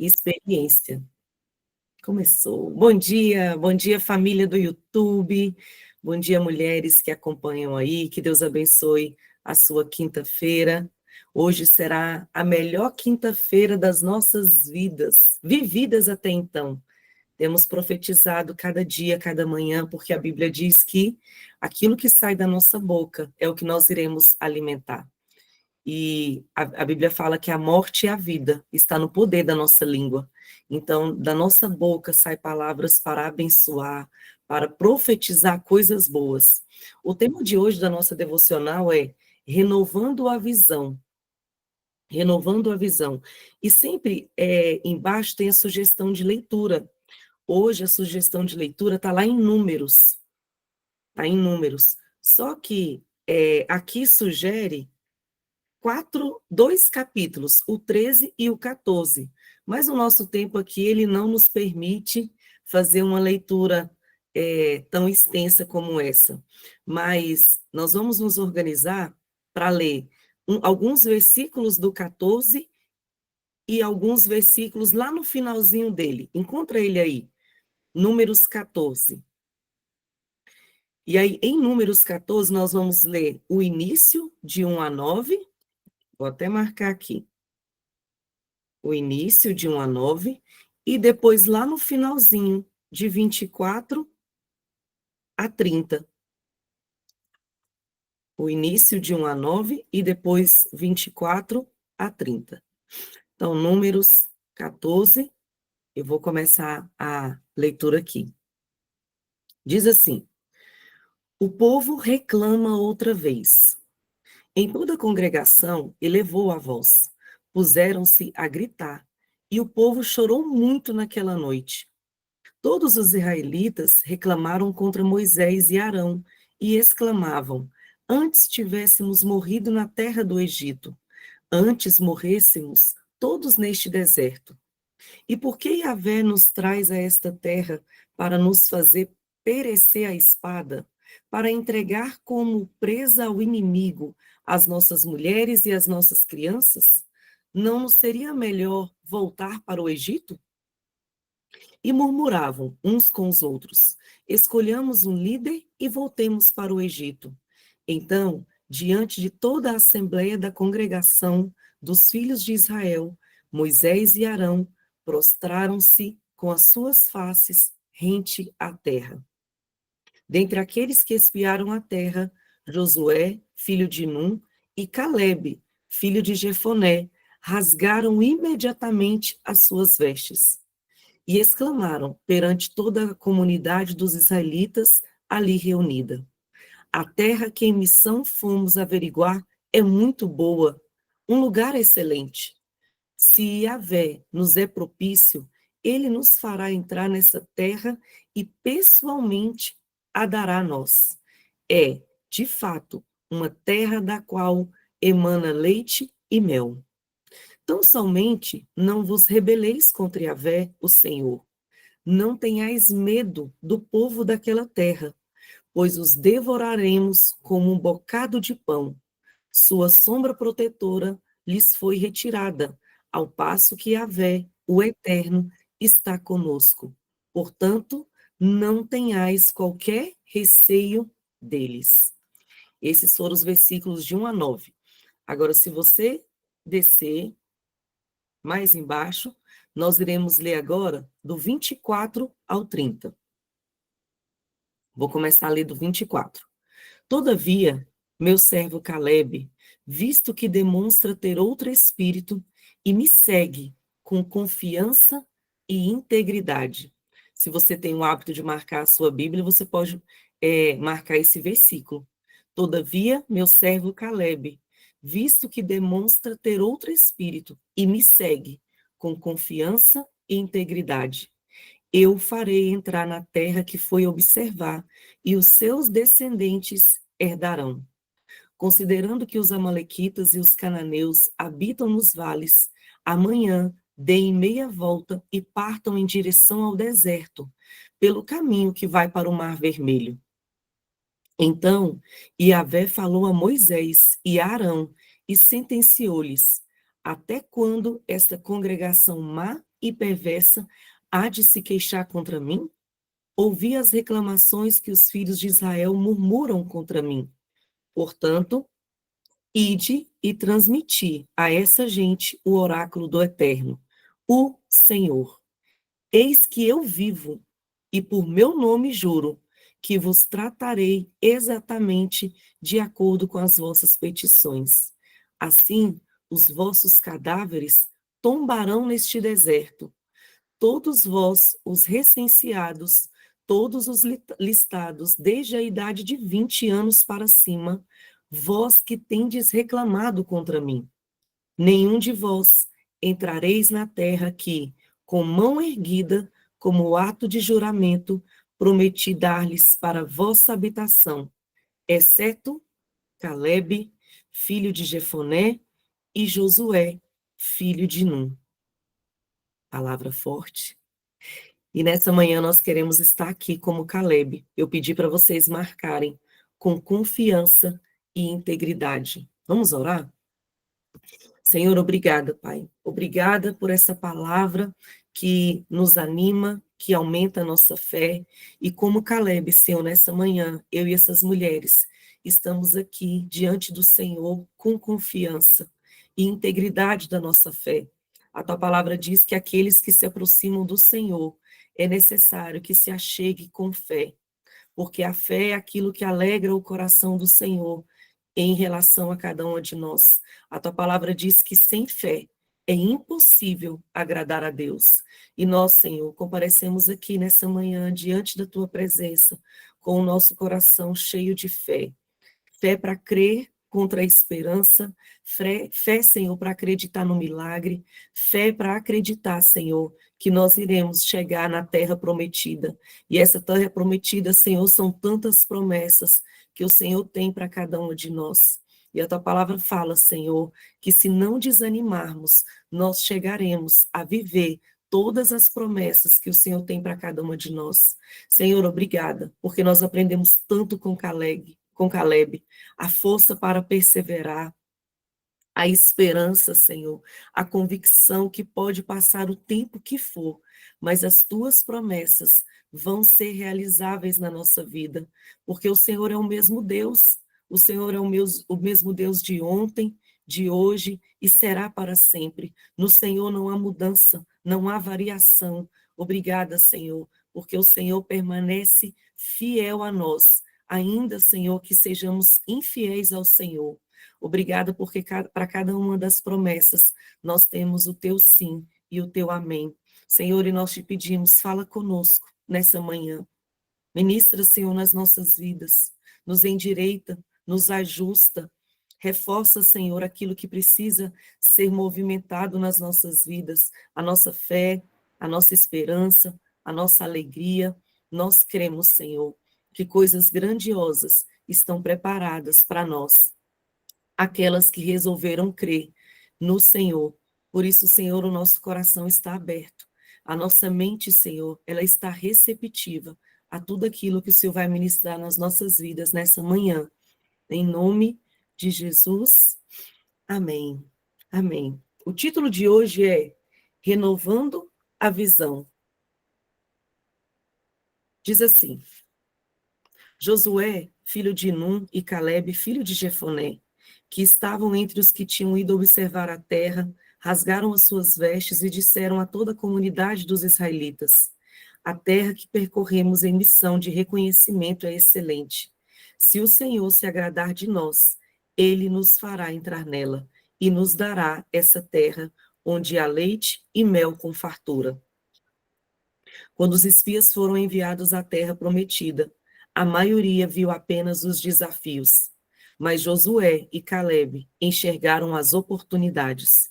Experiência. Começou. Bom dia família do YouTube, bom dia mulheres que acompanham aí, que Deus abençoe a sua quinta-feira. Hoje será a melhor quinta-feira das nossas vidas, vividas até então. Temos profetizado cada dia, cada manhã, porque a Bíblia diz que aquilo que sai da nossa boca é o que nós iremos alimentar. E a Bíblia fala que a morte e a vida está no poder da nossa língua. Então, da nossa boca sai palavras para abençoar, para profetizar coisas boas. O tema de hoje da nossa devocional é renovando a visão. Renovando a visão. E sempre embaixo tem a sugestão de leitura. Hoje a sugestão de leitura está lá em Números. Está em Números. Só que aqui sugere dois capítulos, o 13 e o 14. Mas o nosso tempo aqui, ele não nos permite fazer uma leitura tão extensa como essa. Mas nós vamos nos organizar para ler alguns versículos do 14 e alguns versículos lá no finalzinho dele. Encontra ele aí, Números 14. E aí, em Números 14, nós vamos ler o início de 1 a 9. Vou até marcar aqui. O início de 1 a 9, e depois lá no finalzinho, de 24 a 30. O início de 1 a 9 e depois 24 a 30. Então, Números 14, eu vou começar a leitura aqui. Diz assim: o povo reclama outra vez. Em toda a congregação, elevou a voz, puseram-se a gritar, e o povo chorou muito naquela noite. Todos os israelitas reclamaram contra Moisés e Arão e exclamavam: antes tivéssemos morrido na terra do Egito, antes morrêssemos todos neste deserto. E por que Yahvé nos traz a esta terra para nos fazer perecer a espada, para entregar como presa ao inimigo as nossas mulheres e as nossas crianças? Não nos seria melhor voltar para o Egito? E murmuravam uns com os outros: escolhamos um líder e voltemos para o Egito. Então, diante de toda a assembleia da congregação dos filhos de Israel, Moisés e Arão prostraram-se com as suas faces rente à terra. Dentre aqueles que espiaram a terra, Josué, filho de Num, e Calebe, filho de Jefoné, rasgaram imediatamente as suas vestes e exclamaram perante toda a comunidade dos israelitas ali reunida: a terra que em missão fomos averiguar é muito boa, um lugar excelente. Se Yahvé nos é propício, ele nos fará entrar nessa terra e pessoalmente a dará a nós. É, de fato, uma terra da qual emana leite e mel. Tão somente não vos rebeleis contra Yahvé, o Senhor. Não tenhais medo do povo daquela terra, pois os devoraremos como um bocado de pão. Sua sombra protetora lhes foi retirada, ao passo que Yahvé, o Eterno, está conosco. Portanto, não tenhais qualquer receio deles. Esses foram os versículos de 1 a 9. Agora, se você descer mais embaixo, nós iremos ler agora do 24 ao 30. Vou começar a ler do 24. Todavia, meu servo Calebe, visto que demonstra ter outro espírito e me segue com confiança e integridade. Se você tem o hábito de marcar a sua Bíblia, você pode marcar esse versículo. Todavia, meu servo Calebe, visto que demonstra ter outro espírito e me segue com confiança e integridade, eu farei entrar na terra que foi observar, e os seus descendentes herdarão. Considerando que os amalequitas e os cananeus habitam nos vales, amanhã deem meia volta e partam em direção ao deserto, pelo caminho que vai para o Mar Vermelho. Então, Yahvé falou a Moisés e a Arão e sentenciou-lhes: até quando esta congregação má e perversa há de se queixar contra mim? Ouvi as reclamações que os filhos de Israel murmuram contra mim. Portanto, ide e transmiti a essa gente o oráculo do Eterno, o Senhor. Eis que eu vivo, e por meu nome juro, que vos tratarei exatamente de acordo com as vossas petições. Assim, os vossos cadáveres tombarão neste deserto, todos vós, os recenseados, todos os listados desde a idade de 20 anos para cima, vós que tendes reclamado contra mim. Nenhum de vós entrareis na terra que, com mão erguida, como ato de juramento, prometi dar-lhes para vossa habitação, exceto Calebe, filho de Jefoné, e Josué, filho de Num. Palavra forte. E nessa manhã nós queremos estar aqui como Calebe. Eu pedi para vocês marcarem com confiança e integridade. Vamos orar? Senhor, obrigada, Pai. Obrigada por essa palavra que nos anima, que aumenta a nossa fé. E como Calebe, Senhor, nessa manhã, eu e essas mulheres estamos aqui diante do Senhor com confiança e integridade da nossa fé. A tua palavra diz que aqueles que se aproximam do Senhor é necessário que se achegue com fé, porque a fé é aquilo que alegra o coração do Senhor em relação a cada uma de nós. A tua palavra diz que sem fé é impossível agradar a Deus. E nós, Senhor, comparecemos aqui nessa manhã diante da tua presença com o nosso coração cheio de fé. Fé para crer contra a esperança, fé, Senhor, para acreditar no milagre, fé para acreditar, Senhor, que nós iremos chegar na terra prometida. E essa terra prometida, Senhor, são tantas promessas que o Senhor tem para cada uma de nós. E a tua palavra fala, Senhor, que se não desanimarmos, nós chegaremos a viver todas as promessas que o Senhor tem para cada uma de nós. Senhor, obrigada, porque nós aprendemos tanto com Calebe, a força para perseverar, a esperança, Senhor, a convicção que pode passar o tempo que for, mas as tuas promessas vão ser realizáveis na nossa vida, porque o Senhor é o mesmo Deus, o Senhor é o mesmo Deus de ontem, de hoje e será para sempre. No Senhor não há mudança, não há variação. Obrigada, Senhor, porque o Senhor permanece fiel a nós, ainda, Senhor, que sejamos infiéis ao Senhor. Obrigada, porque para cada uma das promessas nós temos o teu sim e o teu amém. Senhor, e nós te pedimos, fala conosco nessa manhã. Ministra, Senhor, nas nossas vidas, nos endireita, nos ajusta, reforça, Senhor, aquilo que precisa ser movimentado nas nossas vidas, a nossa fé, a nossa esperança, a nossa alegria. Nós cremos, Senhor, que coisas grandiosas estão preparadas para nós, aquelas que resolveram crer no Senhor. Por isso, Senhor, o nosso coração está aberto. A nossa mente, Senhor, ela está receptiva a tudo aquilo que o Senhor vai ministrar nas nossas vidas nessa manhã. Em nome de Jesus. Amém. Amém. O título de hoje é Renovando a Visão. Diz assim: Josué, filho de Num, e Calebe, filho de Jefoné, que estavam entre os que tinham ido observar a terra, rasgaram as suas vestes e disseram a toda a comunidade dos israelitas: a terra que percorremos em missão de reconhecimento é excelente. Se o Senhor se agradar de nós, ele nos fará entrar nela e nos dará essa terra onde há leite e mel com fartura. Quando os espias foram enviados à terra prometida, a maioria viu apenas os desafios, mas Josué e Calebe enxergaram as oportunidades.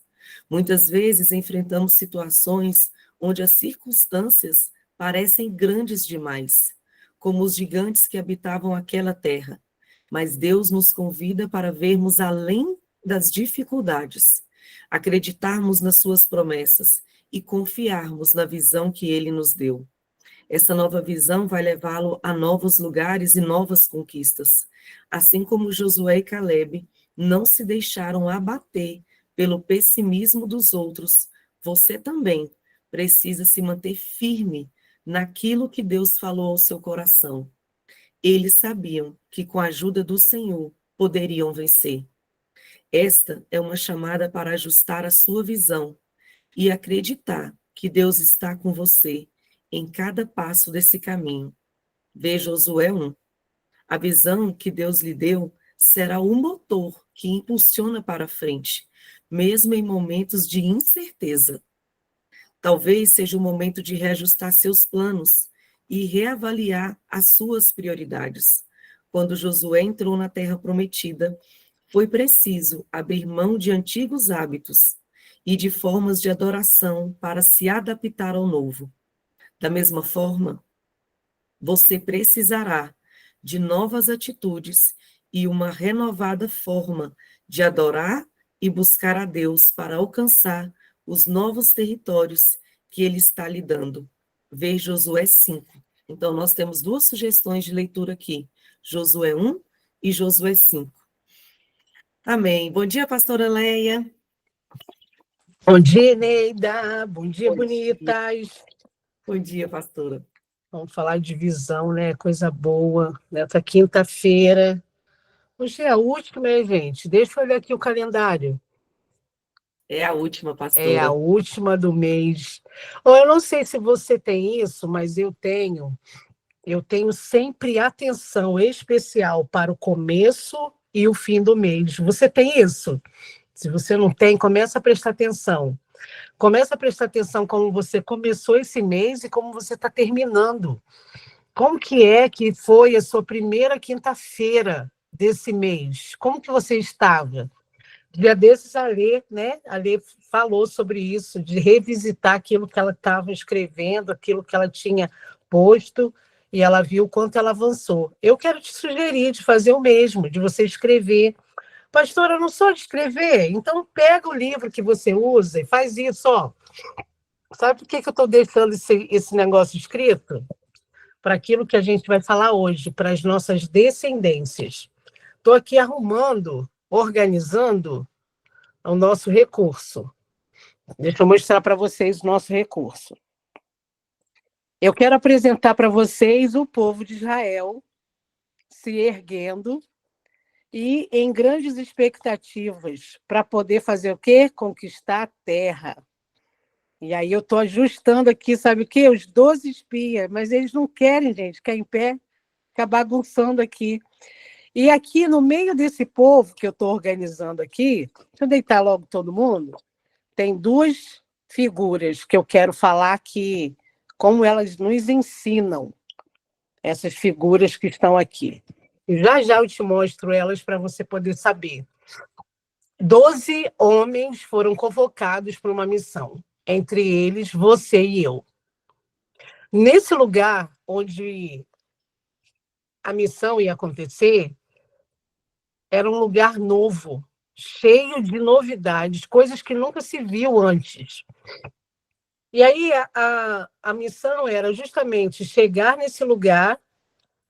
Muitas vezes enfrentamos situações onde as circunstâncias parecem grandes demais, como os gigantes que habitavam aquela terra, mas Deus nos convida para vermos além das dificuldades, acreditarmos nas suas promessas e confiarmos na visão que ele nos deu. Essa nova visão vai levá-lo a novos lugares e novas conquistas. Assim como Josué e Calebe não se deixaram abater pelo pessimismo dos outros, você também precisa se manter firme naquilo que Deus falou ao seu coração. Eles sabiam que com a ajuda do Senhor poderiam vencer. Esta é uma chamada para ajustar a sua visão e acreditar que Deus está com você em cada passo desse caminho. Veja Josué 1. A visão que Deus lhe deu será o motor que impulsiona para frente, mesmo em momentos de incerteza. Talvez seja o momento de reajustar seus planos e reavaliar as suas prioridades. Quando Josué entrou na terra prometida, foi preciso abrir mão de antigos hábitos e de formas de adoração para se adaptar ao novo. Da mesma forma, você precisará de novas atitudes e uma renovada forma de adorar e buscar a Deus para alcançar os novos territórios que Ele está lhe dando. Veja Josué 5. Então, nós temos duas sugestões de leitura aqui, Josué 1 e Josué 5. Amém. Bom dia, pastora Leia. Bom dia, Neida. Bom dia, Bom bonitas. Dia. Bom dia, pastora. Vamos falar de visão, né? Coisa boa. Nessa quinta-feira. Hoje é a última, né, gente? Deixa eu olhar aqui o calendário. É a última, pastora. É a última do mês. Eu não sei se você tem isso, mas eu tenho. Eu tenho sempre atenção especial para o começo e o fim do mês. Você tem isso? Se você não tem, começa a prestar atenção. Começa a prestar atenção como você começou esse mês e como você está terminando. Como que foi a sua primeira quinta-feira desse mês? Como que você estava? Dia desses, a Lê, né? A Lê falou sobre isso, de revisitar aquilo que ela estava escrevendo, aquilo que ela tinha posto, e ela viu o quanto ela avançou. Eu quero te sugerir de fazer o mesmo, de você escrever. Pastora, eu não sou de escrever, então pega o livro que você usa e faz isso, ó. Sabe por que eu estou deixando esse negócio escrito? Para aquilo que a gente vai falar hoje, para as nossas descendências. Estou aqui arrumando, organizando o nosso recurso. Deixa eu mostrar para vocês o nosso recurso. Eu quero apresentar para vocês o povo de Israel se erguendo e em grandes expectativas para poder fazer o quê? Conquistar a terra. E aí eu estou ajustando aqui, sabe o quê? Os 12 espias, mas eles não querem, gente, ficar em pé, ficar bagunçando aqui. E aqui, no meio desse povo que eu estou organizando aqui, deixa eu deitar logo todo mundo, tem duas figuras que eu quero falar que, como elas nos ensinam, essas figuras que estão aqui. E já eu te mostro elas para você poder saber. 12 homens foram convocados para uma missão. Entre eles, você e eu. Nesse lugar onde a missão ia acontecer, era um lugar novo, cheio de novidades, coisas que nunca se viu antes. E aí a missão era justamente chegar nesse lugar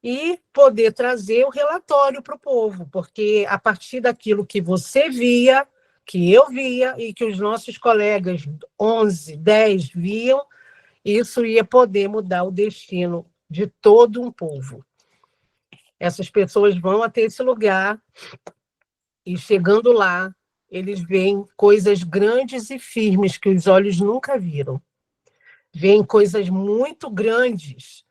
e poder trazer o relatório para o povo, porque a partir daquilo que você via, que eu via e que os nossos colegas 11, 10 viam, isso ia poder mudar o destino de todo um povo. Essas pessoas vão até esse lugar e, chegando lá, eles veem coisas grandes e firmes que os olhos nunca viram. Veem coisas muito grandes.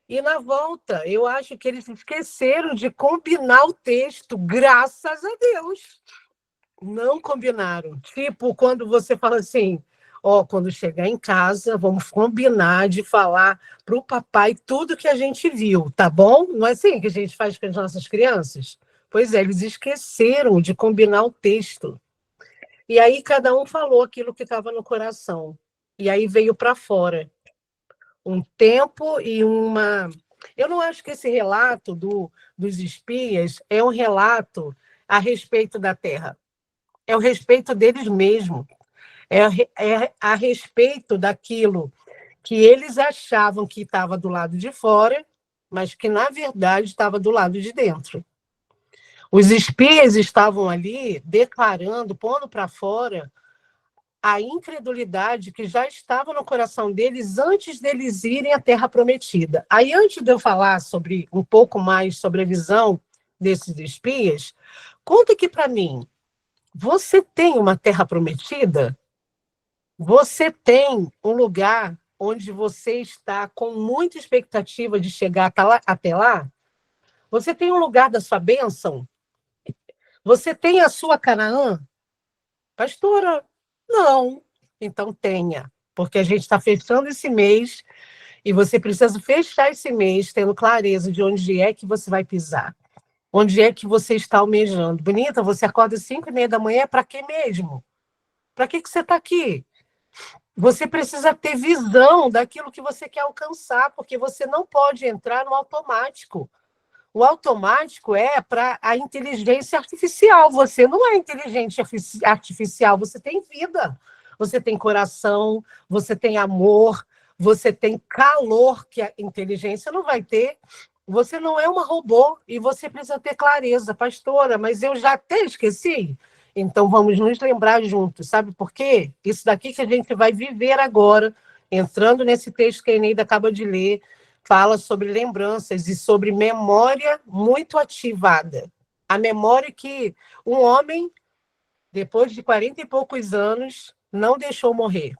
E, na volta, eu acho que eles esqueceram de combinar o texto, graças a Deus. Não combinaram. Tipo, quando você fala assim, quando chegar em casa, vamos combinar de falar para o papai tudo que a gente viu, tá bom? Não é assim que a gente faz com as nossas crianças? Pois é, eles esqueceram de combinar o texto. E aí cada um falou aquilo que estava no coração. E aí veio para fora. Um tempo e uma... Eu não acho que esse relato dos espias é um relato a respeito da terra. É o respeito deles mesmos. É a respeito daquilo que eles achavam que estava do lado de fora, mas que, na verdade, estava do lado de dentro. Os espias estavam ali declarando, pondo para fora a incredulidade que já estava no coração deles antes deles irem à Terra Prometida. Aí, antes de eu falar sobre um pouco mais sobre a visão desses espias, conta aqui para mim, você tem uma Terra Prometida? Você tem um lugar onde você está com muita expectativa de chegar até lá? Você tem um lugar da sua bênção? Você tem a sua Canaã? Pastora, não. Então tenha, porque a gente está fechando esse mês e você precisa fechar esse mês tendo clareza de onde é que você vai pisar, onde é que você está almejando. Bonita, você acorda às 5:30 da manhã, para quê mesmo? Para que você está aqui? Você precisa ter visão daquilo que você quer alcançar, porque você não pode entrar no automático. O automático é para a inteligência artificial. Você não é inteligência artificial, você tem vida, você tem coração, você tem amor, você tem calor que a inteligência não vai ter. Você não é uma robô e você precisa ter clareza, pastora, mas eu já até esqueci. Então vamos nos lembrar juntos, sabe por quê? Isso daqui que a gente vai viver agora, entrando nesse texto que a Eneida acaba de ler, fala sobre lembranças e sobre memória muito ativada. A memória que um homem, depois de 40 e poucos anos, não deixou morrer.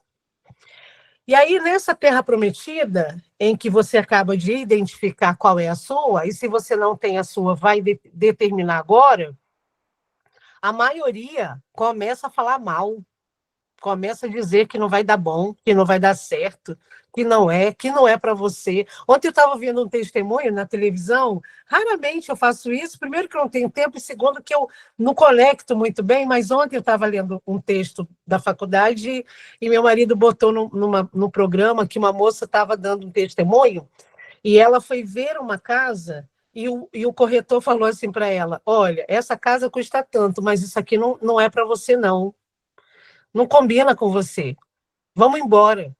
E aí, nessa terra prometida, em que você acaba de identificar qual é a sua, e se você não tem a sua, vai determinar agora, a maioria começa a falar mal, começa a dizer que não vai dar bom, que não vai dar certo, que não é para você. Ontem eu estava vendo um testemunho na televisão, raramente eu faço isso, primeiro que eu não tenho tempo, e segundo que eu não conecto muito bem, mas ontem eu estava lendo um texto da faculdade e meu marido botou no programa que uma moça estava dando um testemunho e ela foi ver uma casa e o corretor falou assim para ela, olha, essa casa custa tanto, mas isso aqui não é para você, não. Não combina com você. Vamos embora.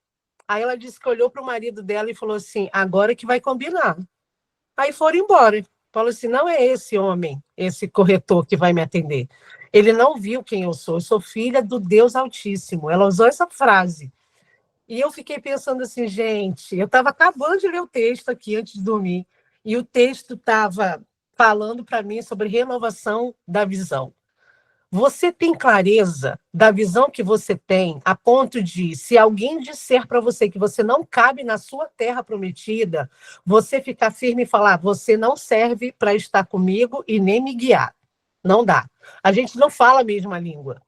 Aí ela disse que olhou para o marido dela e falou assim, agora que vai combinar. Aí foram embora. Falou assim, não é esse homem, esse corretor que vai me atender. Ele não viu quem eu sou filha do Deus Altíssimo. Ela usou essa frase. E eu fiquei pensando assim, gente, eu estava acabando de ler o texto aqui antes de dormir, e o texto estava falando para mim sobre renovação da visão. Você tem clareza da visão que você tem, a ponto de, se alguém disser para você que você não cabe na sua terra prometida, você ficar firme e falar, você não serve para estar comigo e nem me guiar. Não dá. A gente não fala a mesma língua.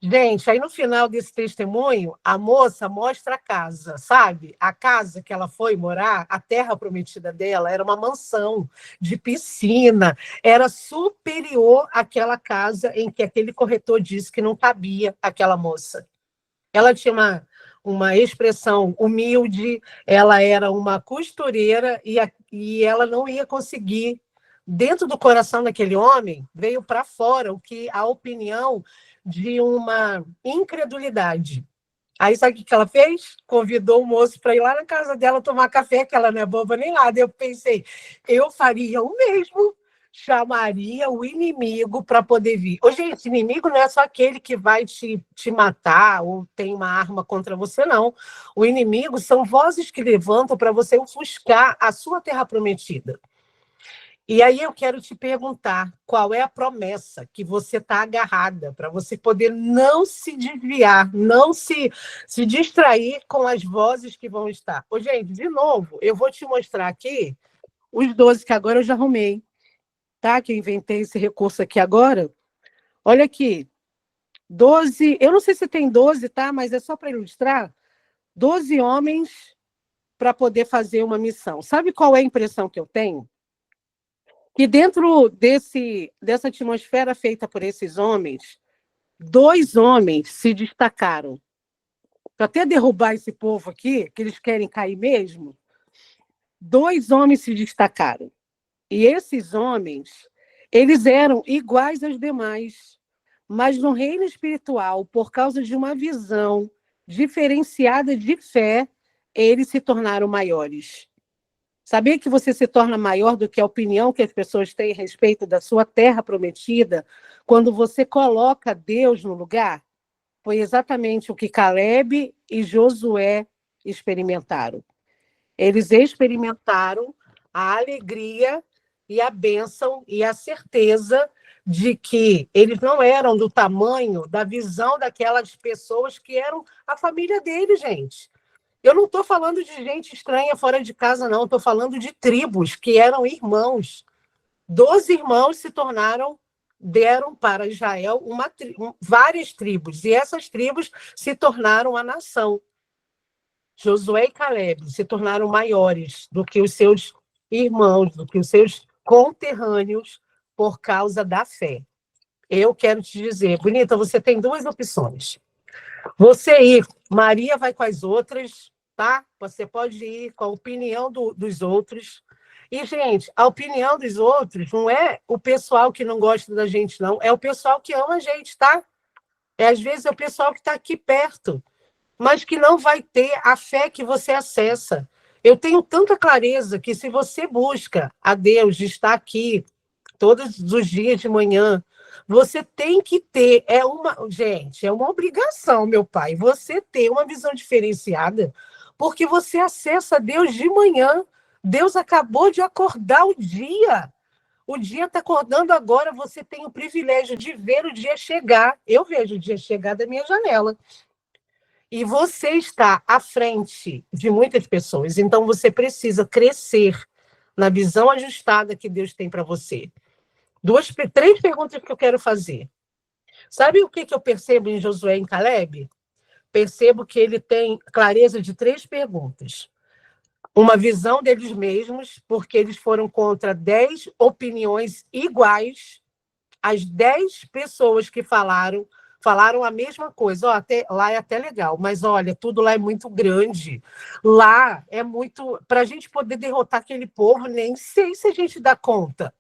Gente, aí no final desse testemunho, a moça mostra a casa, sabe? A casa que ela foi morar, a terra prometida dela, era uma mansão de piscina, era superior àquela casa em que aquele corretor disse que não cabia aquela moça. Ela tinha uma expressão humilde, ela era uma costureira e ela não ia conseguir. Dentro do coração daquele homem, veio para fora o que a opinião de uma incredulidade. Aí sabe o que ela fez? Convidou o moço para ir lá na casa dela tomar café, que ela não é boba nem nada. Eu pensei, eu faria o mesmo, chamaria o inimigo para poder vir. Ô, gente, inimigo não é só aquele que vai te matar ou tem uma arma contra você, não. O inimigo são vozes que levantam para você ofuscar a sua terra prometida. E aí eu quero te perguntar, qual é a promessa que você está agarrada, para você poder não se desviar, não se distrair com as vozes que vão estar. Ô, gente, de novo, eu vou te mostrar aqui os 12 que agora eu já arrumei, tá? Que eu inventei esse recurso aqui agora. Olha aqui, 12, eu não sei se tem 12, tá? Mas é só para ilustrar, 12 homens para poder fazer uma missão. Sabe qual é a impressão que eu tenho? Que dentro dessa atmosfera feita por esses homens, 2 homens se destacaram. Para até derrubar esse povo aqui, que eles querem cair mesmo, 2 homens se destacaram. E esses homens, eles eram iguais aos demais, mas no reino espiritual, por causa de uma visão diferenciada de fé, eles se tornaram maiores. Sabia que você se torna maior do que a opinião que as pessoas têm a respeito da sua terra prometida quando você coloca Deus no lugar? foi exatamente o que Caleb e Josué experimentaram. Eles experimentaram a alegria e a bênção e a certeza de que eles não eram do tamanho da visão daquelas pessoas que eram a família deles, gente. Eu não estou falando de gente estranha fora de casa, não. Estou falando de tribos que eram irmãos. 12 irmãos se tornaram, deram para Israel várias tribos. E essas tribos se tornaram a nação. Josué e Caleb se tornaram maiores do que os seus irmãos, do que os seus conterrâneos, por causa da fé. Eu quero te dizer, Bonita, você tem duas opções. Você ir, Maria vai com as outras, tá? Você pode ir com a opinião dos outros. E, gente, a opinião dos outros não é o pessoal que não gosta da gente, não. É o pessoal que ama a gente, tá? Às vezes é o pessoal que está aqui perto, mas que não vai ter a fé que você acessa. Eu tenho tanta clareza que se você busca a Deus de estar aqui todos os dias de manhã, você tem que ter, gente, é uma obrigação, meu pai, você ter uma visão diferenciada, porque você acessa Deus de manhã. Deus acabou de acordar o dia está acordando agora, você tem o privilégio de ver o dia chegar. Eu vejo o dia chegar da minha janela. E você está à frente de muitas pessoas, então você precisa crescer na visão ajustada que Deus tem para você. Três perguntas que eu quero fazer. Sabe o que eu percebo em Josué e em Caleb? Percebo que ele tem clareza de três perguntas. Uma visão deles mesmos, porque eles foram contra 10 opiniões iguais. As 10 pessoas que falaram a mesma coisa. Lá é até legal, mas olha, tudo lá é muito grande. Lá é muito... Para a gente poder derrotar aquele povo, nem sei se a gente dá conta.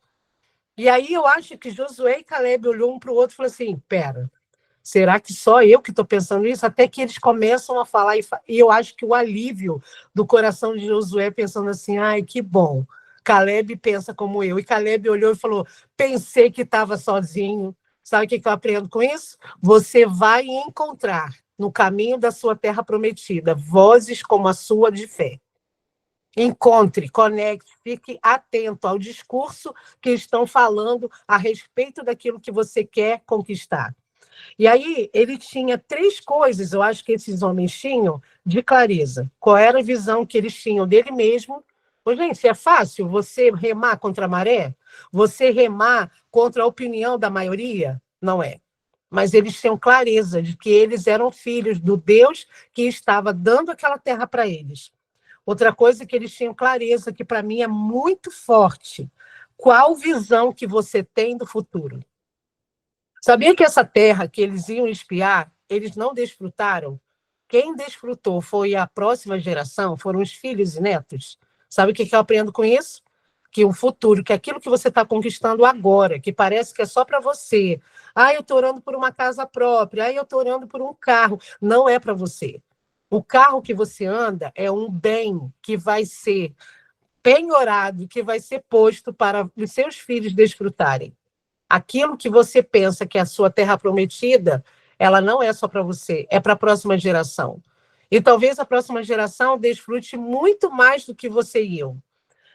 E aí eu acho que Josué e Caleb olhou um para o outro e falou assim, pera, será que só eu que estou pensando isso? Até que eles começam a falar, e eu acho que o alívio do coração de Josué pensando assim, ai, que bom, Caleb pensa como eu. E Caleb olhou e falou, pensei que estava sozinho. Sabe o que eu aprendo com isso? Você vai encontrar no caminho da sua terra prometida vozes como a sua de fé. Encontre, conecte, fique atento ao discurso que estão falando a respeito daquilo que você quer conquistar. E aí ele tinha três coisas, eu acho que esses homens tinham, de clareza. Qual era a visão que eles tinham dele mesmo? Pô, gente, é fácil você remar contra a maré? Você remar contra a opinião da maioria? Não é. Mas eles tinham clareza de que eles eram filhos do Deus que estava dando aquela terra para eles. Outra coisa que eles tinham clareza, que para mim é muito forte. Qual visão que você tem do futuro? Sabia que essa terra que eles iam espiar, eles não desfrutaram? Quem desfrutou foi a próxima geração, foram os filhos e netos. Sabe o que eu aprendo com isso? Que o futuro, que aquilo que você está conquistando agora, que parece que é só para você. Eu estou orando por uma casa própria, eu estou orando por um carro. Não é para você. O carro que você anda é um bem que vai ser penhorado, que vai ser posto para os seus filhos desfrutarem. Aquilo que você pensa que é a sua terra prometida, ela não é só para você, é para a próxima geração. E talvez a próxima geração desfrute muito mais do que você e eu.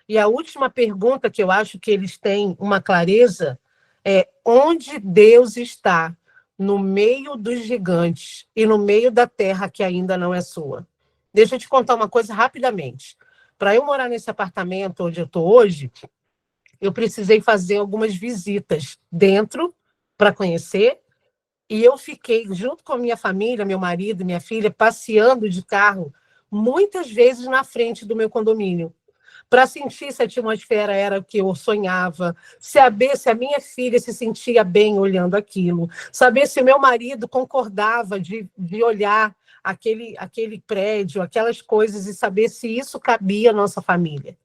E a última pergunta que eu acho que eles têm uma clareza é onde Deus está no meio dos gigantes e no meio da terra que ainda não é sua. Deixa eu te contar uma coisa rapidamente. Para eu morar nesse apartamento onde eu estou hoje, eu precisei fazer algumas visitas dentro para conhecer, e eu fiquei, junto com a minha família, meu marido, minha filha, passeando de carro, muitas vezes na frente do meu condomínio, para sentir se a atmosfera era o que eu sonhava, saber se a minha filha se sentia bem olhando aquilo, saber se o meu marido concordava de olhar aquele prédio, aquelas coisas, e saber se isso cabia à nossa família.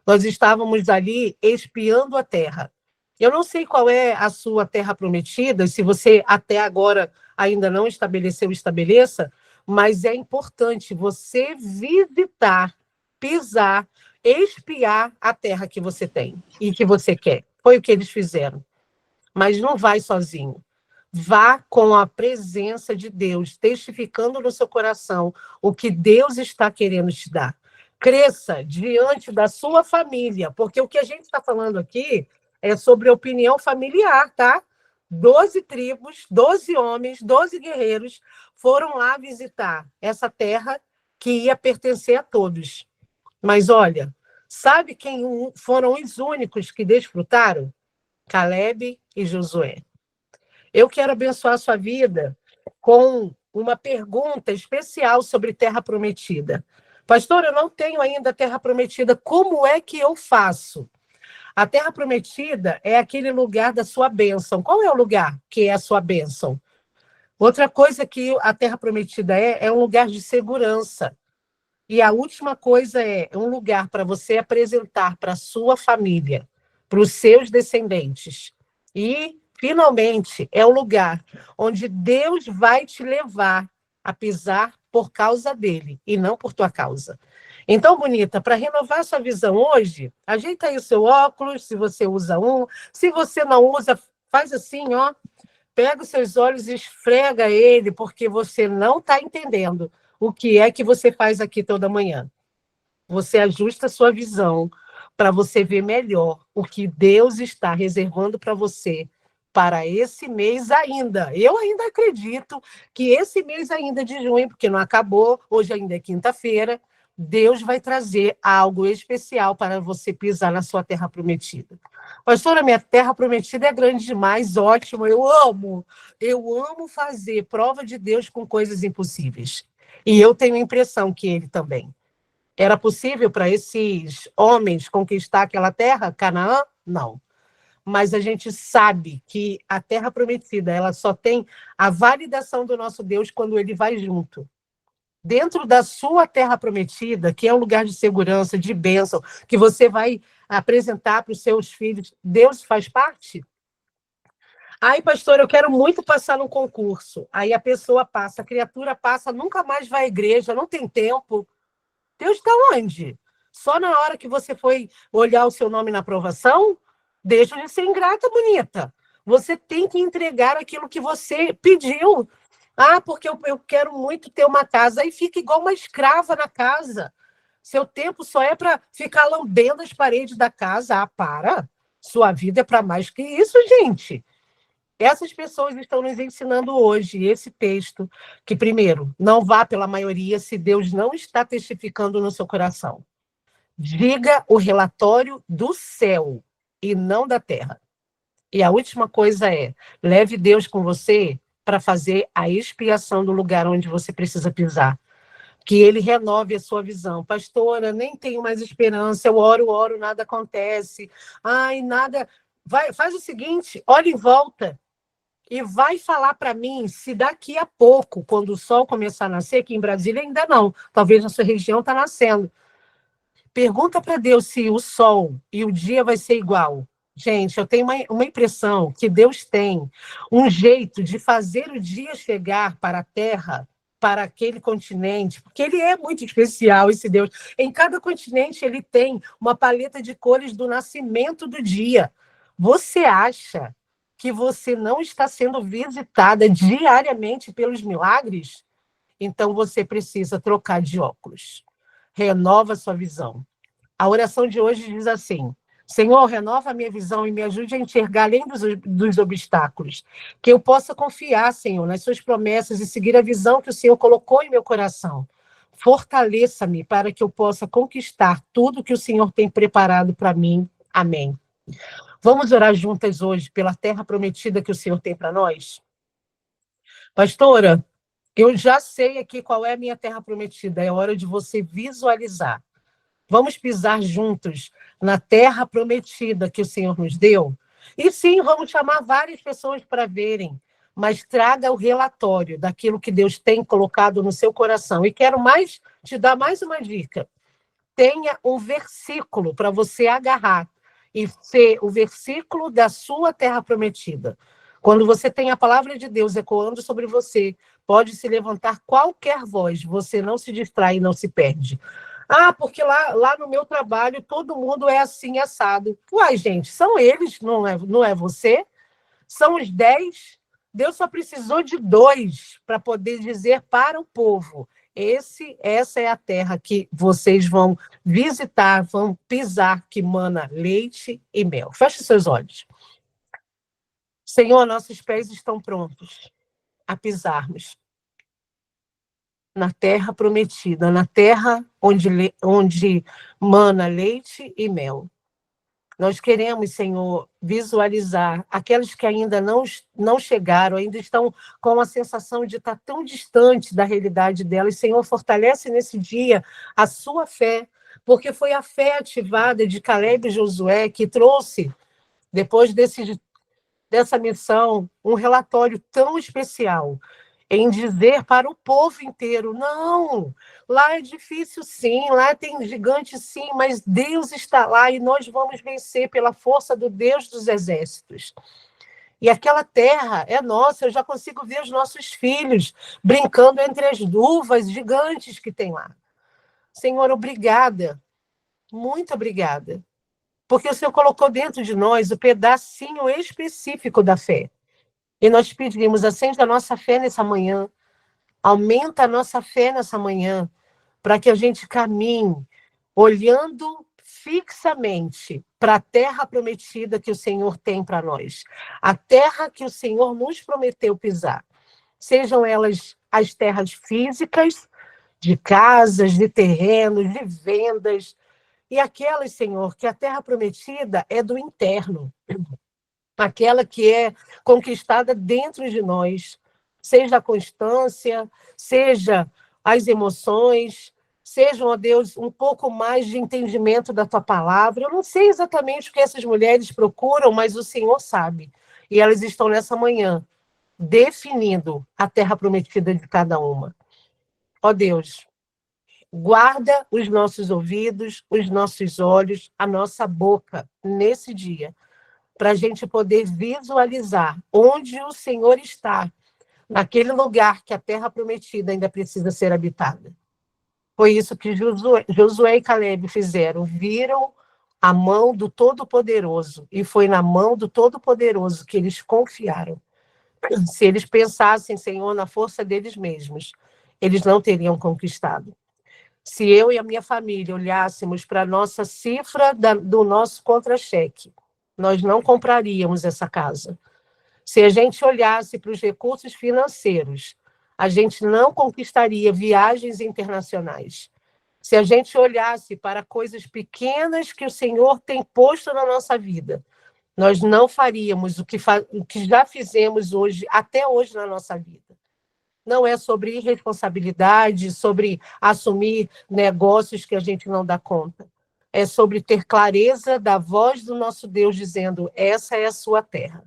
Nós estávamos ali espiando a terra. Eu não sei qual é a sua terra prometida, se você até agora ainda não estabeleceu, estabeleça, mas é importante você visitar, pisar, espiar a terra que você tem e que você quer. Foi o que eles fizeram. Mas não vai sozinho. Vá com a presença de Deus, testificando no seu coração o que Deus está querendo te dar. Cresça diante da sua família, porque o que a gente está falando aqui é sobre opinião familiar, tá? 12 tribos, 12 homens, 12 guerreiros foram lá visitar essa terra que ia pertencer a todos. Mas olha, sabe quem foram os únicos que desfrutaram? Caleb e Josué. Eu quero abençoar a sua vida com uma pergunta especial sobre terra prometida. Pastor, eu não tenho ainda terra prometida, como é que eu faço? A terra prometida é aquele lugar da sua bênção. Qual é o lugar que é a sua bênção? Outra coisa que a terra prometida é um lugar de segurança. E a última coisa é um lugar para você apresentar para a sua família, para os seus descendentes. E, finalmente, é um lugar onde Deus vai te levar a pisar por causa dele e não por tua causa. Então, bonita, para renovar sua visão hoje, ajeita aí o seu óculos, se você usa um. Se você não usa, faz assim, ó. Pega os seus olhos e esfrega ele, porque você não está entendendo o que é que você faz aqui toda manhã. Você ajusta a sua visão para você ver melhor o que Deus está reservando para você para esse mês ainda. Eu ainda acredito que esse mês ainda de junho, porque não acabou, hoje ainda é quinta-feira, Deus vai trazer algo especial para você pisar na sua terra prometida. Pastora, minha terra prometida é grande demais, ótimo, eu amo fazer prova de Deus com coisas impossíveis. E eu tenho a impressão que ele também. Era possível para esses homens conquistar aquela terra, Canaã? Não. Mas a gente sabe que a terra prometida, ela só tem a validação do nosso Deus quando ele vai junto. Dentro da sua terra prometida, que é um lugar de segurança, de bênção, que você vai apresentar para os seus filhos, Deus faz parte? Aí, pastor, eu quero muito passar num concurso. Aí a pessoa passa, a criatura passa, nunca mais vai à igreja, não tem tempo. Deus está onde? Só na hora que você foi olhar o seu nome na aprovação? Deixa de ser ingrata, bonita. Você tem que entregar aquilo que você pediu. Ah, porque eu quero muito ter uma casa. Aí fica igual uma escrava na casa. Seu tempo só é para ficar lambendo as paredes da casa. Ah, para. Sua vida é para mais que isso, gente. Essas pessoas estão nos ensinando hoje esse texto, que, primeiro, não vá pela maioria se Deus não está testificando no seu coração. Diga o relatório do céu e não da terra. E a última coisa é, leve Deus com você para fazer a expiação do lugar onde você precisa pisar. Que ele renove a sua visão. Pastora, nem tenho mais esperança, eu oro, nada acontece. Ai, nada... faz o seguinte, olha em volta. E vai falar para mim se daqui a pouco, quando o sol começar a nascer, que em Brasília ainda não, talvez na sua região está nascendo. Pergunta para Deus se o sol e o dia vai ser igual. Gente, eu tenho uma impressão que Deus tem um jeito de fazer o dia chegar para a Terra, para aquele continente, porque ele é muito especial, esse Deus. Em cada continente ele tem uma paleta de cores do nascimento do dia. Você acha que você não está sendo visitada diariamente pelos milagres? Então você precisa trocar de óculos. Renova sua visão. A oração de hoje diz assim: Senhor, renova a minha visão e me ajude a enxergar além dos obstáculos. Que eu possa confiar, Senhor, nas suas promessas e seguir a visão que o Senhor colocou em meu coração. Fortaleça-me para que eu possa conquistar tudo que o Senhor tem preparado para mim. Amém. Vamos orar juntas hoje pela terra prometida que o Senhor tem para nós? Pastora, eu já sei aqui qual é a minha terra prometida. É hora de você visualizar. Vamos pisar juntos na terra prometida que o Senhor nos deu? E sim, vamos chamar várias pessoas para verem, mas traga o relatório daquilo que Deus tem colocado no seu coração. E quero te dar mais uma dica. Tenha um versículo para você agarrar e ser o versículo da sua terra prometida. Quando você tem a palavra de Deus ecoando sobre você, pode se levantar qualquer voz, você não se distrai e não se perde. Ah, porque lá no meu trabalho todo mundo é assim, assado. Uai, gente, são eles, não é você? São os 10 Deus só precisou de 2 para poder dizer para o povo: essa é a terra que vocês vão visitar, vão pisar, que mana leite e mel. Feche seus olhos. Senhor, nossos pés estão prontos a pisarmos na terra prometida, na terra onde mana leite e mel. Nós queremos, Senhor, visualizar aqueles que ainda não chegaram, ainda estão com a sensação de estar tão distante da realidade delas. Senhor, fortalece nesse dia a sua fé, porque foi a fé ativada de Caleb e Josué que trouxe, depois dessa missão, um relatório tão especial em dizer para o povo inteiro: não, lá é difícil sim, lá tem gigante sim, mas Deus está lá e nós vamos vencer pela força do Deus dos exércitos. E aquela terra é nossa, eu já consigo ver os nossos filhos brincando entre as uvas gigantes que tem lá. Senhor, obrigada, muito obrigada, porque o Senhor colocou dentro de nós o pedacinho específico da fé. E nós pedimos: acende a nossa fé nessa manhã, aumenta a nossa fé nessa manhã, para que a gente caminhe olhando fixamente para a terra prometida que o Senhor tem para nós, a terra que o Senhor nos prometeu pisar. Sejam elas as terras físicas, de casas, de terrenos, de vendas, e aquelas, Senhor, que a terra prometida é do interno, aquela que é conquistada dentro de nós, seja a constância, seja as emoções, seja, ó Deus, um pouco mais de entendimento da tua palavra. Eu não sei exatamente o que essas mulheres procuram, mas o Senhor sabe. E elas estão nessa manhã definindo a terra prometida de cada uma. Ó Deus, guarda os nossos ouvidos, os nossos olhos, a nossa boca nesse dia, para a gente poder visualizar onde o Senhor está, naquele lugar que a terra prometida ainda precisa ser habitada. Foi isso que Josué e Caleb fizeram, viram a mão do Todo-Poderoso, e foi na mão do Todo-Poderoso que eles confiaram. Se eles pensassem, Senhor, na força deles mesmos, eles não teriam conquistado. Se eu e a minha família olhássemos para a nossa cifra do nosso contra-cheque, nós não compraríamos essa casa. Se a gente olhasse para os recursos financeiros, a gente não conquistaria viagens internacionais. Se a gente olhasse para coisas pequenas que o Senhor tem posto na nossa vida, nós não faríamos o que já fizemos hoje, até hoje na nossa vida. Não é sobre irresponsabilidade, sobre assumir negócios que a gente não dá conta. É sobre ter clareza da voz do nosso Deus dizendo: essa é a sua terra.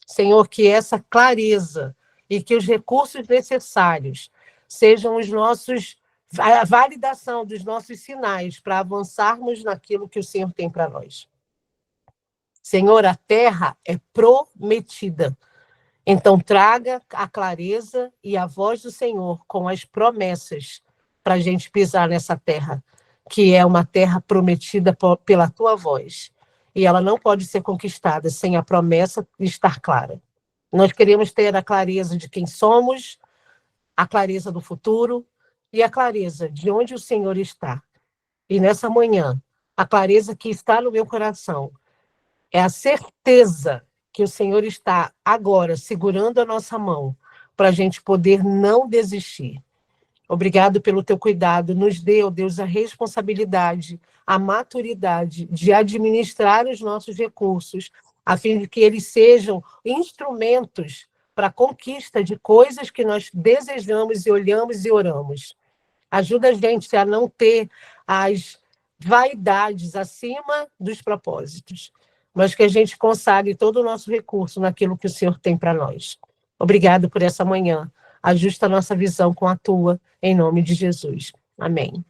Senhor, que essa clareza e que os recursos necessários sejam a validação dos nossos sinais para avançarmos naquilo que o Senhor tem para nós. Senhor, a terra é prometida. Então, traga a clareza e a voz do Senhor com as promessas para a gente pisar nessa terra, que é uma terra prometida pela tua voz. E ela não pode ser conquistada sem a promessa estar clara. Nós queremos ter a clareza de quem somos, a clareza do futuro e a clareza de onde o Senhor está. E nessa manhã, a clareza que está no meu coração é a certeza que o Senhor está agora segurando a nossa mão para a gente poder não desistir. Obrigado pelo teu cuidado. Nos dê, ó Deus, a responsabilidade, a maturidade de administrar os nossos recursos, a fim de que eles sejam instrumentos para a conquista de coisas que nós desejamos e olhamos e oramos. Ajuda a gente a não ter as vaidades acima dos propósitos, mas que a gente consagre todo o nosso recurso naquilo que o Senhor tem para nós. Obrigado por essa manhã. Ajusta a nossa visão com a tua, em nome de Jesus. Amém.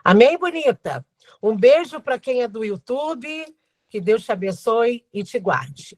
Amém, bonita? Um beijo para quem é do YouTube, que Deus te abençoe e te guarde.